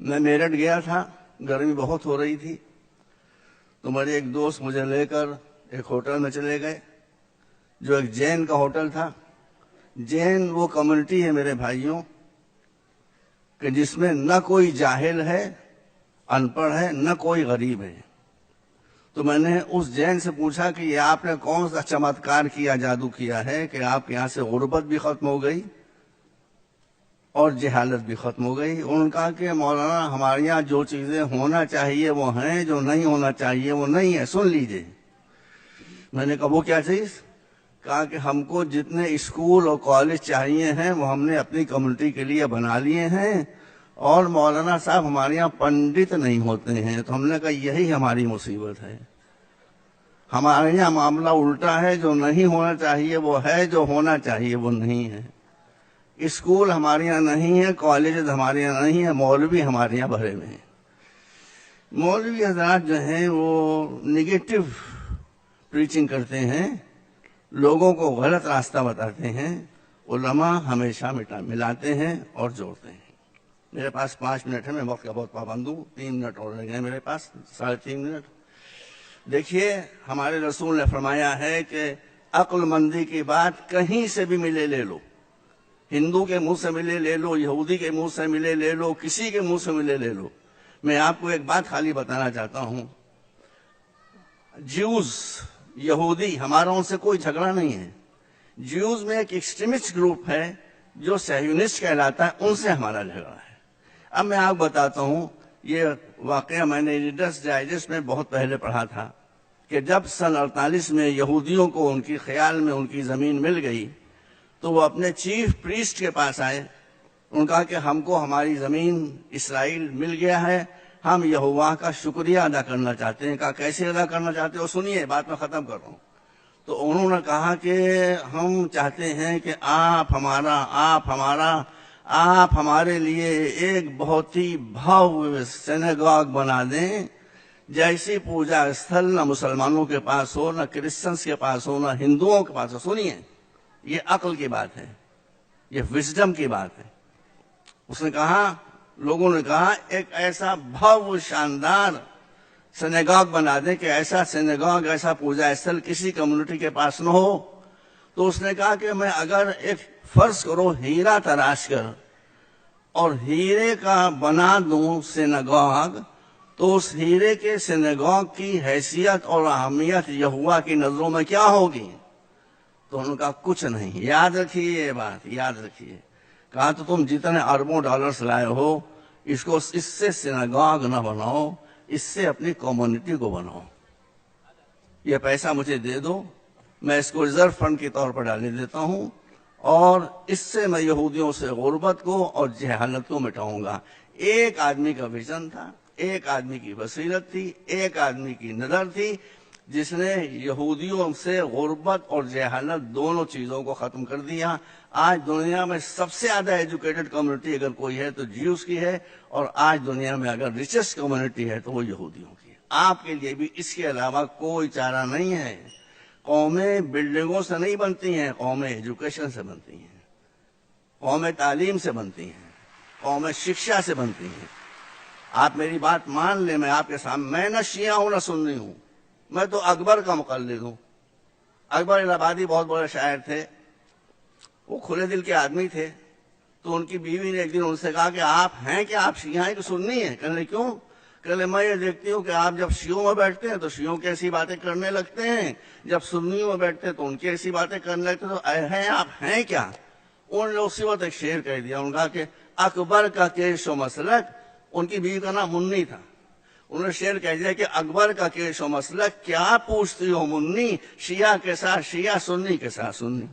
میں میرٹھ گیا تھا، گرمی بہت ہو رہی تھی، تو میرے ایک دوست مجھے لے کر ایک ہوٹل میں چلے گئے جو ایک جین کا ہوٹل تھا۔ جین وہ کمیونٹی ہے میرے بھائیوں کہ جس میں نہ کوئی جاہل ہے، ان پڑھ ہے، نہ کوئی غریب ہے۔ تو میں نے اس جین سے پوچھا کہ یہ آپ نے کون سا چمتکار کیا، جادو کیا ہے کہ آپ کے یہاں سے غربت بھی ختم ہو گئی اور جہالت بھی ختم ہو گئی؟ انہوں نے کہا کہ مولانا ہمارے یہاں جو چیزیں ہونا چاہیے وہ ہیں، جو نہیں ہونا چاہیے وہ نہیں ہے، سن لیجئے۔ میں نے کہا وہ کیا چیز؟ کہا کہ ہم کو جتنے اسکول اور کالج چاہیے ہیں وہ ہم نے اپنی کمیونٹی کے لیے بنا لیے ہیں، اور مولانا صاحب ہمارے یہاں پنڈت نہیں ہوتے ہیں۔ تو ہم نے کہا یہی ہماری مصیبت ہے، ہمارے یہاں معاملہ الٹا ہے، جو نہیں ہونا چاہیے وہ ہے، جو ہونا چاہیے وہ نہیں ہے۔ اسکول ہمارے یہاں نہیں ہے، کالجز ہمارے یہاں نہیں ہے، مولوی ہمارے یہاں بھرے ہوئے ہیں۔ مولوی حضرات جو ہیں وہ نگیٹو پریچنگ کرتے ہیں، لوگوں کو غلط راستہ بتاتے ہیں، علماء ہمیشہ ملاتے ہیں اور جوڑتے ہیں۔ میرے پاس 5 منٹ ہے، میں وقت کا بہت پابند ہوں، 3 منٹ اور رہ گئے میرے پاس، 3.5 منٹ۔ دیکھیے ہمارے رسول نے فرمایا ہے کہ عقل مندی کی بات کہیں سے بھی ملے لے لو، ہندو کے منہ سے ملے لے لو، یہودی کے منہ سے ملے لے لو، کسی کے منہ سے ملے لے لو۔ میں آپ کو ایک بات خالی بتانا چاہتا ہوں، جیوز یہودی ہمارا ان سے کوئی جھگڑا نہیں ہے۔ جیوز میں ایک ایکسٹریمسٹ گروپ ہے جو صہیونسٹ کہلاتا ہے، ان سے ہمارا جھگڑا ہے۔ اب میں آپ بتاتا ہوں، یہ واقعہ میں نے ریڈرز ڈائجسٹ میں بہت پہلے پڑھا تھا کہ جب سن 48 میں یہودیوں کو ان کی خیال میں ان کی زمین مل گئی تو وہ اپنے چیف پریسٹ کے پاس آئے، انہوں نے کہا کہ ہم کو ہماری زمین اسرائیل مل گیا ہے، ہم یہوہ کا شکریہ ادا کرنا چاہتے ہیں۔ کہا کیسے ادا کرنا چاہتے ہو؟ سنیے، بات میں ختم کر رہا ہوں۔ تو انہوں نے کہا کہ ہم چاہتے ہیں کہ آپ ہمارے لیے ایک بہت ہی بھویہ سینیگاگ بنا دیں، جیسی پوجا استھل نہ مسلمانوں کے پاس ہو، نہ کرسچنس کے پاس ہو، نہ ہندوؤں کے پاس ہو۔ سنیے، یہ عقل کی بات ہے، یہ وزڈم کی بات ہے۔ اس نے کہا، لوگوں نے کہا ایک ایسا بھویہ شاندار سینیگاگ بنا دیں کہ ایسا سینیگاگ، ایسا پوجا استھل کسی کمیونٹی کے پاس نہ ہو۔ تو اس نے کہا کہ میں اگر ایک فرض کرو ہیرا تراش کر اور ہیرے کا بنا دوں سینیگاگ، تو اس ہیرے کے سینیگاگ کی حیثیت اور اہمیت یہوہ کی نظروں میں کیا ہوگی؟ تو انہوں نے کہا کچھ نہیں۔ یاد رکھیے یہ بات، یاد رکھیے۔ کہا تو تم جتنے اربوں ڈالرز لائے ہو، اس سے سینیگاگ نہ بناؤ، اس سے اپنی کمیونٹی کو بناؤ۔ یہ پیسہ مجھے دے دو، میں اس کو ریزرو فنڈ کے طور پر ڈالنے دیتا ہوں، اور اس سے میں یہودیوں سے غربت کو اور جہالت کو مٹاؤں گا۔ ایک آدمی کا ویژن تھا، ایک آدمی کی بصیرت تھی، ایک آدمی کی نظر تھی، جس نے یہودیوں سے غربت اور جہالت دونوں چیزوں کو ختم کر دیا۔ آج دنیا میں سب سے زیادہ ایجوکیٹڈ کمیونٹی اگر کوئی ہے تو جیوز کی ہے، اور آج دنیا میں اگر ریچسٹ کمیونٹی ہے تو وہ یہودیوں کی ہے۔ آپ کے لیے بھی اس کے علاوہ کوئی چارہ نہیں ہے۔ قومیں بلڈنگوں سے نہیں بنتی ہیں، قومیں ایجوکیشن سے بنتی ہیں، قومیں تعلیم سے بنتی ہیں، قومیں شکشا سے بنتی ہیں۔ آپ میری بات مان لیں، میں آپ کے سامنے، میں نہ شیعہ ہوں نہ سنی ہوں، میں تو اکبر کا مقلد ہوں۔ اکبر الہ آبادی بہت بڑے شاعر تھے، وہ کھلے دل کے آدمی تھے۔ تو ان کی بیوی نے ایک دن ان سے کہا کہ آپ ہیں کہ آپ شیعہ ہیں کہ سنی ہیں؟ کہنے کیوں؟ کہنے میں یہ دیکھتی ہوں کہ آپ جب شیعوں میں بیٹھتے ہیں تو شیعوں کی ایسی باتیں کرنے لگتے ہیں، جب سنیوں میں بیٹھتے ہیں تو ان کی ایسی باتیں کرنے لگتے ہیں، تو ہیں آپ ہیں کیا؟ انہوں نے اسی وقت ایک شعر کہہ دیا، انہوں نے کہا کہ اکبر کا کیش و مسلک، ان کی بیوی کا نام منی تھا، انہوں نے شعر کہہ دیا کہ اکبر کا کیش و مسلک، کیا پوچھتی ہو منی، شیعہ کے ساتھ شیعہ، سنی کے ساتھ سنی۔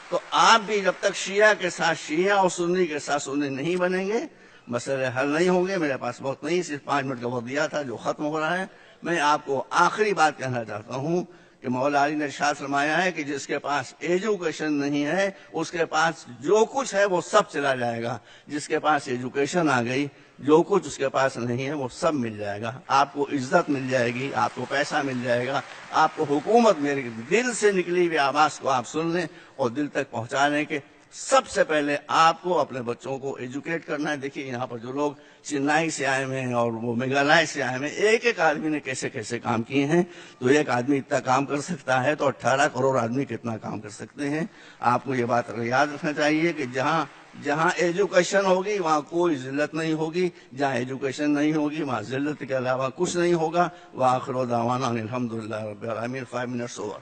تو آپ بھی جب تک شیعہ کے ساتھ شیعہ اور سنی کے ساتھ سنی نہیں بنیں گے، مسئلے حل نہیں ہوں گے۔ میرے پاس بہت نہیں، صرف 5 منٹ کا وقت دیا تھا جو ختم ہو رہا ہے۔ میں آپ کو آخری بات کہنا چاہتا ہوں کہ مولا علی نے ارشاد فرمایا ہے کہ جس کے پاس ایجوکیشن نہیں ہے اس کے پاس جو کچھ ہے وہ سب چلا جائے گا، جس کے پاس ایجوکیشن آ گئی جو کچھ اس کے پاس نہیں ہے وہ سب مل جائے گا۔ آپ کو عزت مل جائے گی، آپ کو پیسہ مل جائے گا، آپ کو حکومت، میرے دل سے نکلی ہوئی آواز کو آپ سن لیں اور دل تک پہنچا لیں کہ سب سے پہلے آپ کو اپنے بچوں کو ایجوکیٹ کرنا ہے. دیکھیے یہاں پر جو لوگ چنئی سے آئے ہوئے ہیں اور وہ میگھالیہ سے آئے ہوئے ہیں، ایک ایک آدمی نے کیسے کیسے کام کیے ہیں. تو ایک آدمی اتنا کام کر سکتا ہے تو 18 کروڑ آدمی کتنا کام کر سکتے ہیں. آپ کو یہ بات یاد رکھنا چاہیے کہ جہاں ایجوکیشن ہوگی وہاں کوئی ذلت نہیں ہوگی، جہاں ایجوکیشن نہیں ہوگی وہاں ذلت کے علاوہ کچھ نہیں ہوگا. وآخر دعوانا الحمدللہ رب العالمین. 5 منٹس اوور.